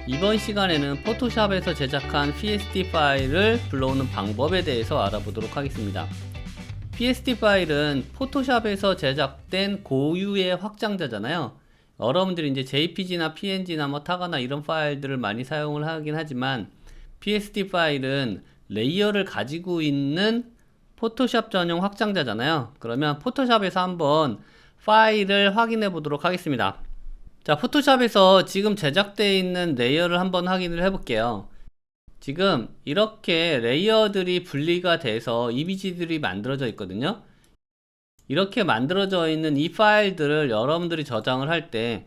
이번 시간에는 포토샵에서 제작한 PSD 파일을 불러오는 방법에 대해서 알아보도록 하겠습니다. PSD 파일은 포토샵에서 제작된 고유의 확장자잖아요. 여러분들이 이제 JPG나 PNG나 뭐 타가나 이런 파일들을 많이 사용을 하긴 하지만 PSD 파일은 레이어를 가지고 있는 포토샵 전용 확장자잖아요. 그러면 포토샵에서 한번 파일을 확인해 보도록 하겠습니다. 자, 포토샵에서 지금 제작되어 있는 레이어를 한번 확인을 해 볼게요. 지금 이렇게 레이어들이 분리가 돼서 이미지들이 만들어져 있거든요. 이렇게 만들어져 있는 이 파일들을 여러분들이 저장을 할 때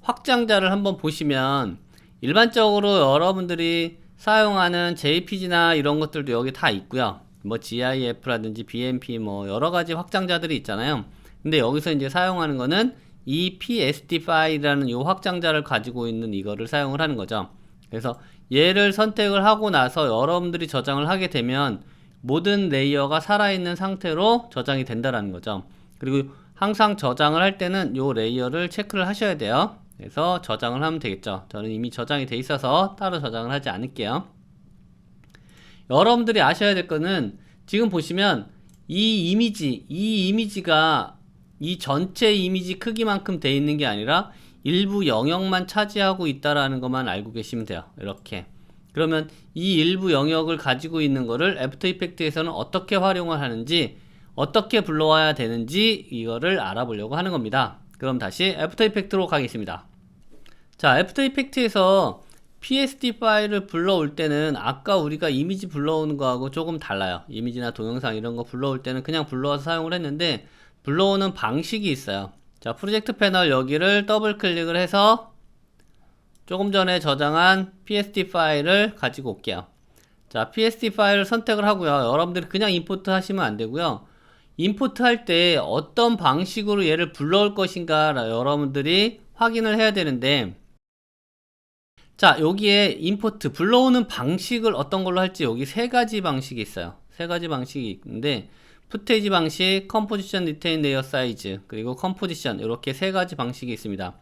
확장자를 한번 보시면 일반적으로 여러분들이 사용하는 JPG나 이런 것들도 여기 다 있고요. 뭐 GIF라든지 BMP 뭐 여러가지 확장자들이 있잖아요. 근데 여기서 이제 사용하는 거는 이 PSD 파일이라는 이 확장자를 가지고 있는 이거를 사용을 하는 거죠. 그래서 얘를 선택을 하고 나서 여러분들이 저장을 하게 되면 모든 레이어가 살아있는 상태로 저장이 된다라는 거죠. 그리고 항상 저장을 할 때는 이 레이어를 체크를 하셔야 돼요. 그래서 저장을 하면 되겠죠. 저는 이미 저장이 돼 있어서 따로 저장을 하지 않을게요. 여러분들이 아셔야 될 거는 지금 보시면 이 이미지가 이 전체 이미지 크기만큼 돼 있는 게 아니라 일부 영역만 차지하고 있다라는 것만 알고 계시면 돼요. 이렇게. 그러면 이 일부 영역을 가지고 있는 거를 애프터 이펙트에서는 어떻게 활용을 하는지, 어떻게 불러와야 되는지 이거를 알아보려고 하는 겁니다. 그럼 다시 애프터 이펙트로 가겠습니다. 자, 애프터 이펙트에서 PSD 파일을 불러올 때는 아까 우리가 이미지 불러오는 거하고 조금 달라요. 이미지나 동영상 이런 거 불러올 때는 그냥 불러와서 사용을 했는데 불러오는 방식이 있어요. 자, 프로젝트 패널 여기를 더블 클릭을 해서 조금 전에 저장한 PSD 파일을 가지고 올게요. 자, PSD 파일을 선택을 하고요. 여러분들이 그냥 임포트 하시면 안 되고요. 임포트 할 때 어떤 방식으로 얘를 불러올 것인가 여러분들이 확인을 해야 되는데, 자, 여기에 임포트 불러오는 방식을 어떤 걸로 할지 여기 세 가지 방식이 있어요. 세 가지 방식이 있는데 푸테이지 방식, 컴포지션, 리테인 레이어 사이즈, 그리고 컴포지션, 이렇게 세 가지 방식이 있습니다.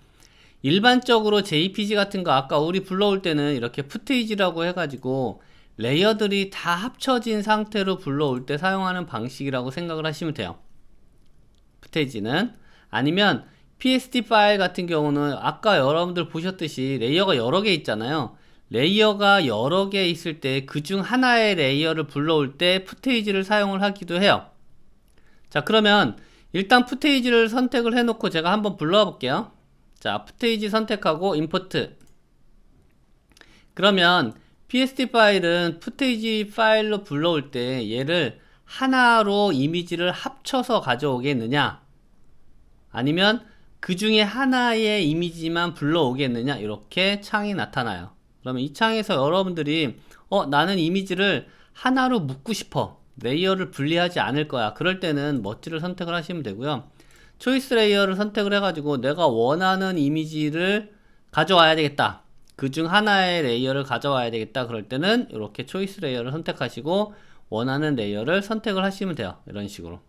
일반적으로 JPG 같은 거 아까 우리 불러올 때는 이렇게 푸테이지라고 해가지고 레이어들이 다 합쳐진 상태로 불러올 때 사용하는 방식이라고 생각을 하시면 돼요. 푸테이지는. 아니면 PSD 파일 같은 경우는 아까 여러분들 보셨듯이 레이어가 여러 개 있잖아요. 레이어가 여러 개 있을 때 그 중 하나의 레이어를 불러올 때 푸테이지를 사용을 하기도 해요. 자, 그러면 일단 푸테이지를 선택을 해놓고 제가 한번 불러와 볼게요. 자, 푸테이지 선택하고 임포트. 그러면 PSD 파일은 푸테이지 파일로 불러올 때 얘를 하나로 이미지를 합쳐서 가져오겠느냐, 아니면 그 중에 하나의 이미지만 불러오겠느냐, 이렇게 창이 나타나요. 그러면 이 창에서 여러분들이 나는 이미지를 하나로 묶고 싶어, 레이어를 분리하지 않을 거야, 그럴 때는 멋지를 선택을 하시면 되고요. 초이스 레이어를 선택을 해가지고 내가 원하는 이미지를 가져와야 되겠다, 그 중 하나의 레이어를 가져와야 되겠다, 그럴 때는 이렇게 초이스 레이어를 선택하시고 원하는 레이어를 선택을 하시면 돼요. 이런 식으로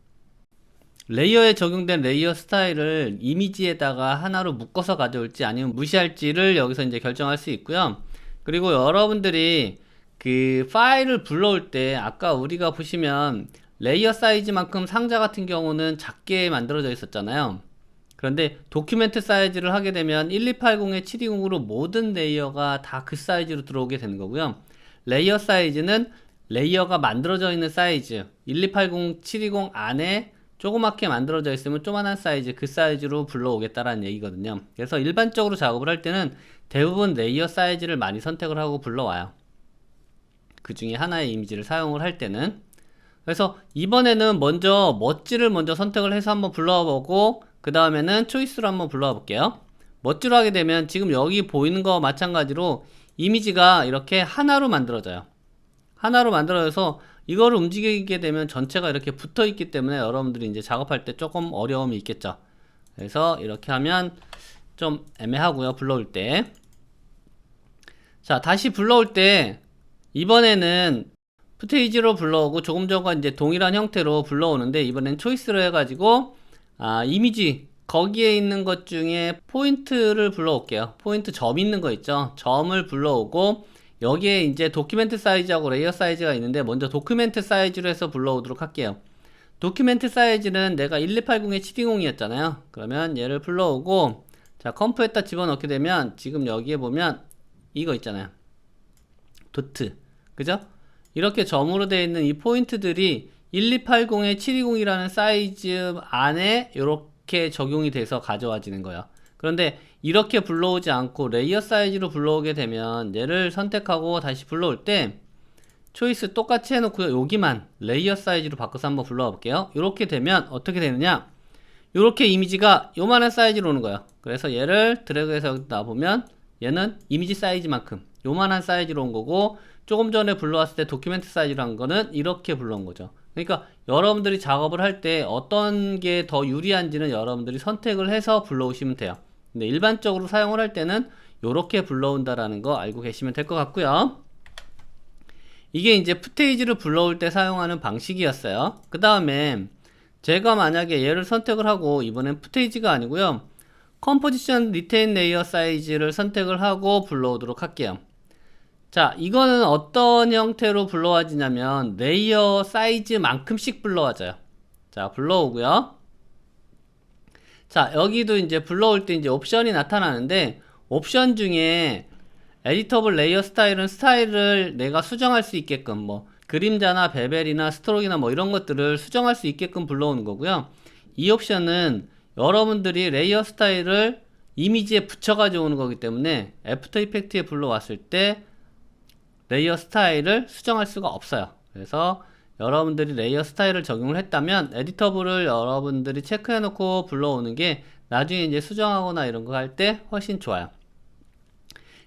레이어에 적용된 레이어 스타일을 이미지에다가 하나로 묶어서 가져올지 아니면 무시할지를 여기서 이제 결정할 수 있고요. 그리고 여러분들이 그 파일을 불러올 때 아까 우리가 보시면 레이어 사이즈만큼 상자 같은 경우는 작게 만들어져 있었잖아요. 그런데 도큐멘트 사이즈를 하게 되면 1280에 720으로 모든 레이어가 다 그 사이즈로 들어오게 되는 거고요. 레이어 사이즈는 레이어가 만들어져 있는 사이즈, 1280, 720 안에 조그맣게 만들어져 있으면 조그만한 사이즈, 그 사이즈로 불러오겠다라는 얘기거든요. 그래서 일반적으로 작업을 할 때는 대부분 레이어 사이즈를 많이 선택을 하고 불러와요. 그 중에 하나의 이미지를 사용을 할 때는. 그래서 이번에는 먼저 멋지를 먼저 선택을 해서 한번 불러와 보고 그 다음에는 초이스로 한번 불러와 볼게요. 멋지로 하게 되면 지금 여기 보이는 거와 마찬가지로 이미지가 이렇게 하나로 만들어져요. 하나로 만들어져서 이거를 움직이게 되면 전체가 이렇게 붙어 있기 때문에 여러분들이 이제 작업할 때 조금 어려움이 있겠죠. 그래서 이렇게 하면 좀 애매하고요, 불러올 때. 자, 다시 불러올 때 이번에는 푸테이지로 불러오고 조금 전과 이제 동일한 형태로 불러오는데 이번엔 초이스로 해가지고 이미지 거기에 있는 것 중에 포인트를 불러올게요. 포인트 점 있는 거 있죠? 점을 불러오고 여기에 이제 도큐멘트 사이즈하고 레이어 사이즈가 있는데 먼저 도큐멘트 사이즈로 해서 불러오도록 할게요. 도큐멘트 사이즈는 내가 1280에 720이었잖아요. 그러면 얘를 불러오고 자 컴프에다 집어넣게 되면 지금 여기에 보면 이거 있잖아요. 도트 그죠? 이렇게 점으로 되어 있는 이 포인트들이 1280에 720이라는 사이즈 안에 이렇게 적용이 돼서 가져와지는 거예요. 그런데 이렇게 불러오지 않고 레이어 사이즈로 불러오게 되면 얘를 선택하고 다시 불러올 때 초이스 똑같이 해놓고요. 여기만 레이어 사이즈로 바꿔서 한번 불러와 볼게요. 이렇게 되면 어떻게 되느냐, 이렇게 이미지가 요만한 사이즈로 오는 거예요. 그래서 얘를 드래그해서 여기다 보면 얘는 이미지 사이즈만큼 요만한 사이즈로 온 거고, 조금 전에 불러왔을 때 도큐멘트 사이즈로 한 거는 이렇게 불러온 거죠. 그러니까 여러분들이 작업을 할 때 어떤 게 더 유리한지는 여러분들이 선택을 해서 불러오시면 돼요. 근데 일반적으로 사용을 할 때는 이렇게 불러온다라는 거 알고 계시면 될 것 같고요. 이게 이제 푸테이지를 불러올 때 사용하는 방식이었어요. 그 다음에 제가 만약에 얘를 선택을 하고, 이번엔 푸테이지가 아니고요, 컴포지션 리테인 레이어 사이즈를 선택을 하고 불러오도록 할게요. 자, 이거는 어떤 형태로 불러와지냐면 레이어 사이즈만큼씩 불러와져요. 자, 불러오고요. 자, 여기도 이제 불러올 때 이제 옵션이 나타나는데, 옵션 중에 에디터블 레이어 스타일은 스타일을 내가 수정할 수 있게끔, 뭐 그림자나 베벨이나 스트로크나 뭐 이런 것들을 수정할 수 있게끔 불러오는 거고요. 이 옵션은 여러분들이 레이어 스타일을 이미지에 붙여 가지고 오는 거기 때문에 애프터 이펙트에 불러왔을 때 레이어 스타일을 수정할 수가 없어요. 그래서 여러분들이 레이어 스타일을 적용을 했다면 에디터블을 여러분들이 체크해 놓고 불러오는 게 나중에 이제 수정하거나 이런 거 할 때 훨씬 좋아요.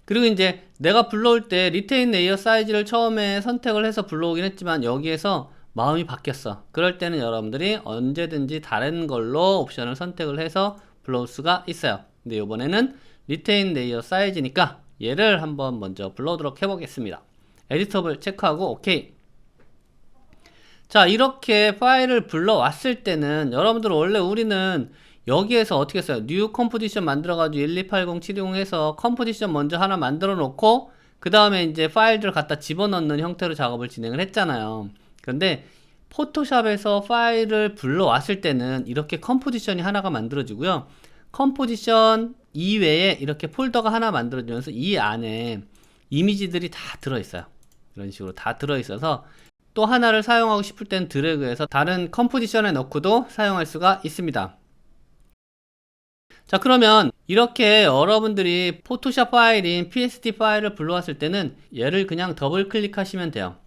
그리고 이제 내가 불러올 때 리테인 레이어 사이즈를 처음에 선택을 해서 불러오긴 했지만 여기에서 마음이 바뀌었어. 그럴 때는 여러분들이 언제든지 다른 걸로 옵션을 선택을 해서 불러올 수가 있어요. 근데 이번에는 리테인 레이어 사이즈니까 얘를 한번 먼저 불러오도록 해보겠습니다. 에디터블 체크하고 오케이. 자, 이렇게 파일을 불러왔을 때는 여러분들 원래 우리는 여기에서 어떻게 했어요? 뉴 컴포지션 만들어가지고 1280, 720 해서 컴포지션 먼저 하나 만들어 놓고 그 다음에 이제 파일들을 갖다 집어넣는 형태로 작업을 진행을 했잖아요. 그런데 포토샵에서 파일을 불러왔을 때는 이렇게 컴포지션이 하나가 만들어지고요. 컴포지션 이외에 이렇게 폴더가 하나 만들어지면서 이 안에 이미지들이 다 들어있어요. 이런 식으로 다 들어있어서 또 하나를 사용하고 싶을 땐 드래그해서 다른 컴포지션에 넣고도 사용할 수가 있습니다. 자, 그러면 이렇게 여러분들이 포토샵 파일인 PSD 파일을 불러왔을 때는 얘를 그냥 더블 클릭하시면 돼요.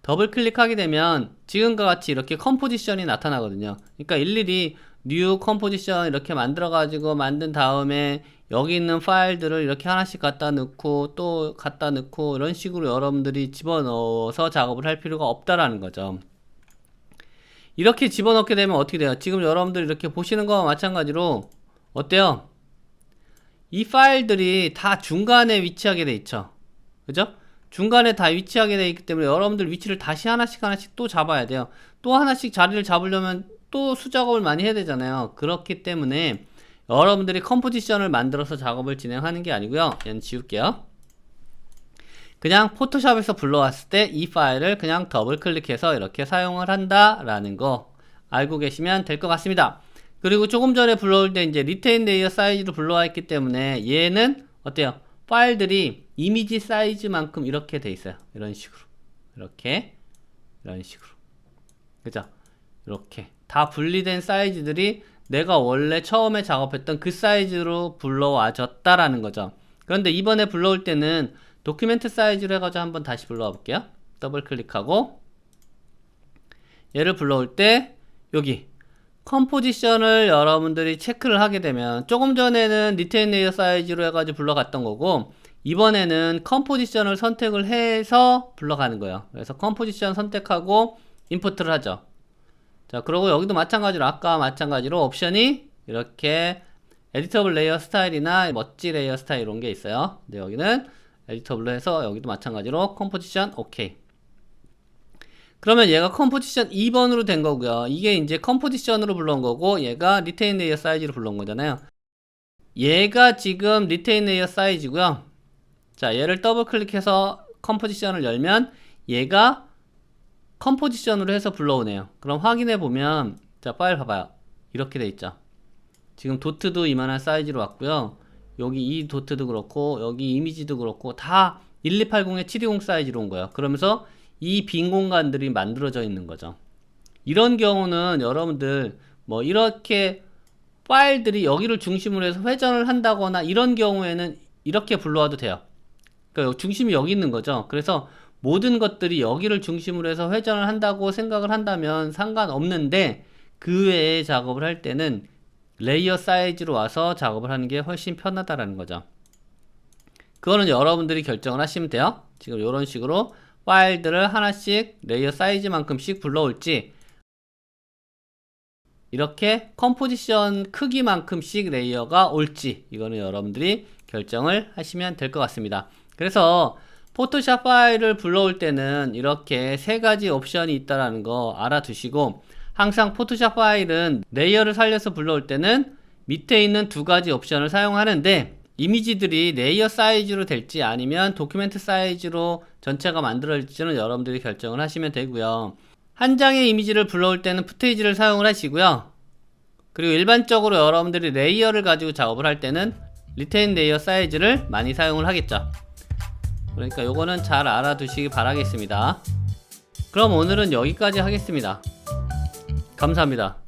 더블 클릭하게 되면 지금과 같이 이렇게 컴포지션이 나타나거든요. 그러니까 일일이 뉴 컴포지션 이렇게 만들어 가지고 만든 다음에 여기 있는 파일들을 이렇게 하나씩 갖다 넣고 또 갖다 넣고 이런 식으로 여러분들이 집어넣어서 작업을 할 필요가 없다라는 거죠. 이렇게 집어넣게 되면 어떻게 돼요? 지금 여러분들 이렇게 보시는 거와 마찬가지로 어때요? 이 파일들이 다 중간에 위치하게 돼 있죠. 그죠? 중간에 다 위치하게 돼 있기 때문에 여러분들 위치를 다시 하나씩 또 잡아야 돼요. 또 하나씩 자리를 잡으려면 또 수작업을 많이 해야 되잖아요. 그렇기 때문에 여러분들이 컴포지션을 만들어서 작업을 진행하는 게 아니고요. 얘는 지울게요. 그냥 포토샵에서 불러왔을 때 이 파일을 그냥 더블 클릭해서 이렇게 사용을 한다라는 거 알고 계시면 될 것 같습니다. 그리고 조금 전에 불러올 때 이제 리테인 레이어 사이즈로 불러왔기 때문에 얘는 어때요? 파일들이 이미지 사이즈만큼 이렇게 돼 있어요. 이런 식으로. 이런 식으로. 그죠? 이렇게. 다 분리된 사이즈들이 내가 원래 처음에 작업했던 그 사이즈로 불러와졌다라는 거죠. 그런데 이번에 불러올 때는 도큐멘트 사이즈로 해가지고 한번 다시 불러와 볼게요. 더블 클릭하고 얘를 불러올 때 여기 컴포지션을 여러분들이 체크를 하게 되면 조금 전에는 리테인 레이어 사이즈로 해가지고 불러갔던 거고 이번에는 컴포지션을 선택을 해서 불러가는 거예요. 그래서 컴포지션 선택하고 임포트를 하죠. 자, 그리고 여기도 마찬가지로 아까 마찬가지로 옵션이 이렇게 에디터블 레이어 스타일이나 멋지 레이어 스타일 이런 게 있어요. 근데 여기는 에디터블로 해서 여기도 마찬가지로 컴포지션 오케이. 그러면 얘가 컴포지션 2번으로 된 거고요. 이게 이제 컴포지션으로 불러온 거고 얘가 리테인 레이어 사이즈로 불러온 거잖아요. 얘가 지금 리테인 레이어 사이즈고요. 자, 얘를 더블 클릭해서 컴포지션을 열면 얘가 컴포지션으로 해서 불러오네요. 그럼 확인해 보면 자, 파일 봐봐요. 이렇게 돼 있죠. 지금 도트도 이만한 사이즈로 왔고요. 여기 이 도트도 그렇고 여기 이미지도 그렇고 다 1280에 720 사이즈로 온 거예요. 그러면서 이 빈 공간들이 만들어져 있는 거죠. 이런 경우는 여러분들 뭐 이렇게 파일들이 여기를 중심으로 해서 회전을 한다거나 이런 경우에는 이렇게 불러와도 돼요. 그러니까 중심이 여기 있는 거죠. 그래서 모든 것들이 여기를 중심으로 해서 회전을 한다고 생각을 한다면 상관없는데 그 외에 작업을 할 때는 레이어 사이즈로 와서 작업을 하는 게 훨씬 편하다라는 거죠. 그거는 여러분들이 결정을 하시면 돼요. 지금 이런 식으로 파일들을 하나씩 레이어 사이즈만큼씩 불러올지 이렇게 컴포지션 크기만큼씩 레이어가 올지 이거는 여러분들이 결정을 하시면 될 것 같습니다. 그래서 포토샵 파일을 불러올 때는 이렇게 세 가지 옵션이 있다는 거 알아두시고 항상 포토샵 파일은 레이어를 살려서 불러올 때는 밑에 있는 두 가지 옵션을 사용하는데 이미지들이 레이어 사이즈로 될지 아니면 도큐멘트 사이즈로 전체가 만들어질지는 여러분들이 결정을 하시면 되고요. 한 장의 이미지를 불러올 때는 푸테이지를 사용을 하시고요. 그리고 일반적으로 여러분들이 레이어를 가지고 작업을 할 때는 리테인 레이어 사이즈를 많이 사용을 하겠죠. 그러니까 요거는 잘 알아두시기 바라겠습니다. 그럼 오늘은 여기까지 하겠습니다. 감사합니다.